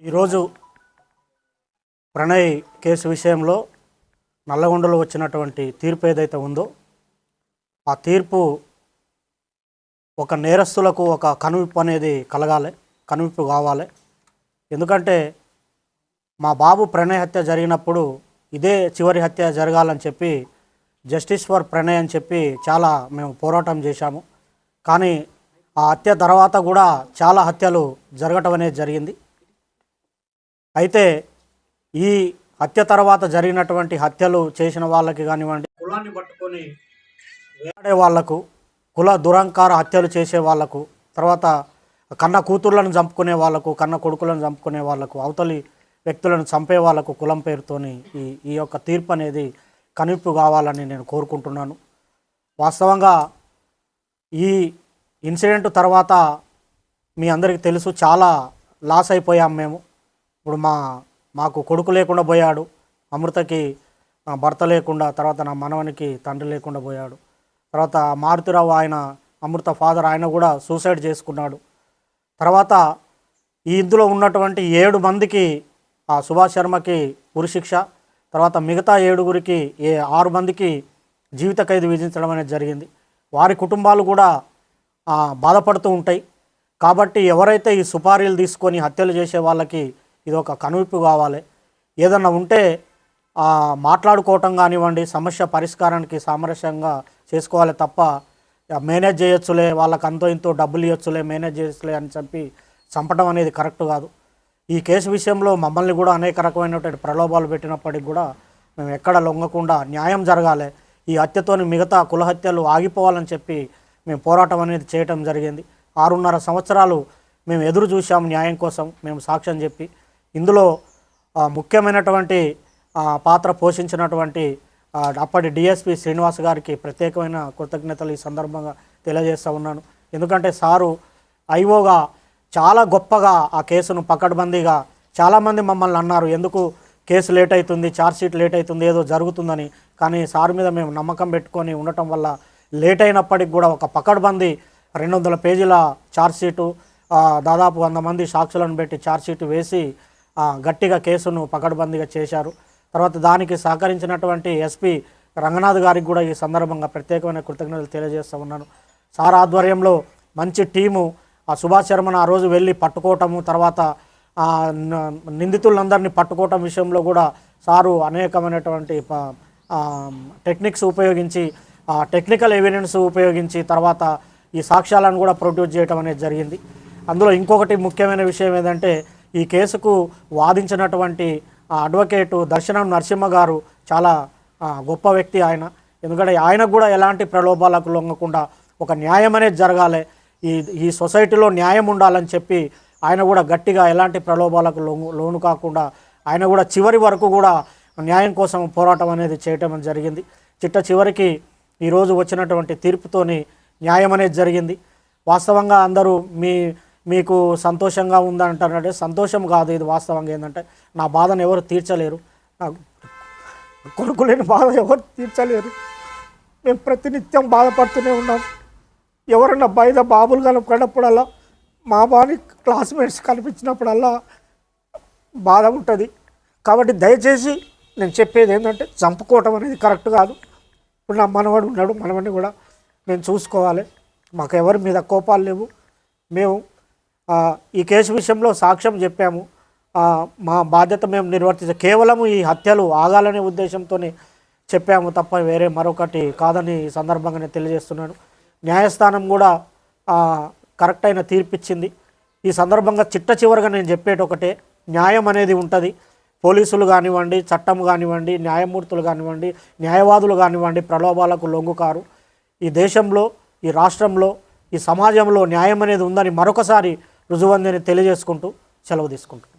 ఈరోజు ప్రణయ్ కేసు విషయంలో నల్లగొండలో వచ్చినటువంటి తీర్పు ఏదైతే ఉందో ఆ తీర్పు ఒక నేరస్తులకు ఒక కనువిప్పు అనేది కలగాలి, కనువిప్పు కావాలి. ఎందుకంటే మా బాబు ప్రణయ్ హత్య జరిగినప్పుడు ఇదే చివరి హత్య జరగాలని చెప్పి జస్టిస్ ఫర్ ప్రణయ్ అని చెప్పి చాలా మేము పోరాటం చేశాము. కానీ ఆ హత్య తర్వాత కూడా చాలా హత్యలు జరగటం అనేది జరిగింది. అయితే ఈ హత్య తర్వాత జరిగినటువంటి హత్యలు చేసిన వాళ్ళకి కానివ్వండి, కులాన్ని పట్టుకొని వేలాడే వాళ్లకు, కుల దురంకార హత్యలు చేసే వాళ్లకు, తర్వాత కన్న కూతుర్లను చంపుకునే వాళ్లకు, కన్న కొడుకులను చంపుకునే వాళ్లకు, అవతలి వ్యక్తులను చంపే వాళ్లకు కులం పేరుతోని ఈ యొక్క తీర్పు అనేది కనువిప్పు కావాలని నేను కోరుకుంటున్నాను. వాస్తవంగా ఈ ఇన్సిడెంట్ తర్వాత మీ అందరికీ తెలుసు, చాలా లాస్ అయిపోయాం మేము. ఇప్పుడు మాకు కొడుకు లేకుండా పోయాడు, అమృతకి భర్త లేకుండా, తర్వాత నా మనవనికి తండ్రి లేకుండా పోయాడు. తర్వాత మారుతిరావు ఆయన అమృత ఫాదర్ ఆయన కూడా సూసైడ్ చేసుకున్నాడు. తర్వాత ఈ ఇందులో ఉన్నటువంటి 7 మందికి సుభాష్ శర్మకి ఉరిశిక్ష, తర్వాత మిగతా 7గురికి 6 మందికి జీవిత ఖైదు విధించడం అనేది జరిగింది. వారి కుటుంబాలు కూడా బాధపడుతూ ఉంటాయి. కాబట్టి ఎవరైతే ఈ సుపారీలు తీసుకొని హత్యలు చేసే వాళ్ళకి ఇది ఒక కనువిప్పు కావాలి. ఏదన్నా ఉంటే మాట్లాడుకోవటం కానివ్వండి, సమస్య పరిష్కారానికి సామరస్యంగా చేసుకోవాలి తప్ప మేనేజ్ చేయొచ్చులే, వాళ్ళకి అంతో ఇంతో డబ్బులు ఇవ్వచ్చులే, మేనేజ్ చేయొచ్చులే అని చెప్పి చంపడం అనేది కరెక్ట్ కాదు. ఈ కేసు విషయంలో మమ్మల్ని కూడా అనేక రకమైనటువంటి ప్రలోభాలు పెట్టినప్పటికి కూడా మేము ఎక్కడ లొంగకుండా న్యాయం జరగాలి, ఈ హత్యతోని మిగతా కుల హత్యలు ఆగిపోవాలని చెప్పి మేము పోరాటం అనేది చేయటం జరిగింది. 6.5 సంవత్సరాలు మేము ఎదురు చూసాము న్యాయం కోసం, మేము సాక్ష్యం చెప్పి. ఇందులో ముఖ్యమైనటువంటి పాత్ర పోషించినటువంటి అప్పటి డిఎస్పి శ్రీనివాస్ గారికి ప్రత్యేకమైన కృతజ్ఞతలు ఈ సందర్భంగా తెలియజేస్తూ ఉన్నాను. ఎందుకంటే సారు ఐఓగా చాలా గొప్పగా ఆ కేసును పకడ్బందీగా, చాలామంది మమ్మల్ని అన్నారు ఎందుకు కేసు లేట్ అవుతుంది, ఛార్జ్షీట్ లేట్ అవుతుంది, ఏదో జరుగుతుందని. కానీ సార్ మీద మేము నమ్మకం పెట్టుకొని ఉండటం వల్ల లేట్ అయినప్పటికి కూడా ఒక పకడ్బందీ 200 పేజీల ఛార్జ్షీటు, దాదాపు 100 మంది సాక్షులను పెట్టి ఛార్జ్షీట్ వేసి గట్టిగా కేసును పకడ్బందీగా చేశారు. తర్వాత దానికి సహకరించినటువంటి ఎస్పీ రంగనాథ్ గారికి కూడా ఈ సందర్భంగా ప్రత్యేకమైన కృతజ్ఞతలు తెలియజేస్తూ ఉన్నాను. సార్ ఆధ్వర్యంలో మంచి టీము సుభాష్ శర్మను ఆ రోజు వెళ్ళి పట్టుకోవటము, తర్వాత నిందితులందరినీ పట్టుకోవటం విషయంలో కూడా సారు అనేకమైనటువంటి టెక్నిక్స్ ఉపయోగించి, టెక్నికల్ ఎవిడెన్స్ ఉపయోగించి తర్వాత ఈ సాక్ష్యాలను కూడా ప్రొడ్యూస్ చేయడం అనేది జరిగింది. అందులో ఇంకొకటి ముఖ్యమైన విషయం ఏంటంటే ఈ కేసుకు వాదించినటువంటి అడ్వకేటు దర్శనం నరసింహ గారు చాలా గొప్ప వ్యక్తి ఆయన. ఎందుకంటే ఆయనకు కూడా ఎలాంటి ప్రలోభాలకు లొంగకుండా ఒక న్యాయం అనేది జరగాలి, ఈ సొసైటీలో న్యాయం ఉండాలని చెప్పి ఆయన కూడా గట్టిగా ఎలాంటి ప్రలోభాలకు లోను కాకుండా ఆయన కూడా చివరి వరకు కూడా న్యాయం కోసం పోరాటం అనేది చేయటం జరిగింది. చివరికి ఈరోజు వచ్చినటువంటి తీర్పుతోని న్యాయం అనేది జరిగింది. వాస్తవంగా అందరూ మీకు సంతోషంగా ఉందంటారంటే సంతోషం కాదు, ఇది వాస్తవంగా ఏంటంటే నా బాధను ఎవరు తీర్చలేరు, నా కొడుకు లేని బాధ ఎవరు తీర్చలేరు. మేము ప్రతినిత్యం బాధపడుతూనే ఉన్నాం. ఎవరన్నా బయట బాబులు కనపడినప్పుడల్లా, మా బాని క్లాస్మేట్స్ కనిపించినప్పుడల్లా బాధ ఉంటుంది. కాబట్టి దయచేసి నేను చెప్పేది ఏంటంటే చంపుకోవటం అనేది కరెక్ట్ కాదు. ఇప్పుడు నా మనవడు ఉన్నాడు, మనవడిని కూడా మేము చూసుకోవాలి. మాకు ఎవరి మీద కోపాలు లేవు. మేము ఈ కేసు విషయంలో సాక్ష్యం చెప్పాము, మా బాధ్యత మేము నిర్వర్తించాం. కేవలం ఈ హత్యలు ఆగాలనే ఉద్దేశంతోనే చెప్పాము తప్ప వేరే మరొకటి కాదని ఈ సందర్భంగా నేను తెలియజేస్తున్నాను. న్యాయస్థానం కూడా కరెక్ట్ అయిన తీర్పిచ్చింది. ఈ సందర్భంగా చివరగా నేను చెప్పేటి ఒకటే, న్యాయం అనేది ఉంటుంది. పోలీసులు కానివ్వండి, చట్టం కానివ్వండి, న్యాయమూర్తులు కానివ్వండి, న్యాయవాదులు కానివ్వండి ప్రలోభాలకు లొంగుకారు. ఈ దేశంలో, ఈ రాష్ట్రంలో, ఈ సమాజంలో న్యాయం అనేది ఉందని మరొకసారి రుజువందని తెలియజేసుకుంటూ సెలవు తీసుకుంటాం.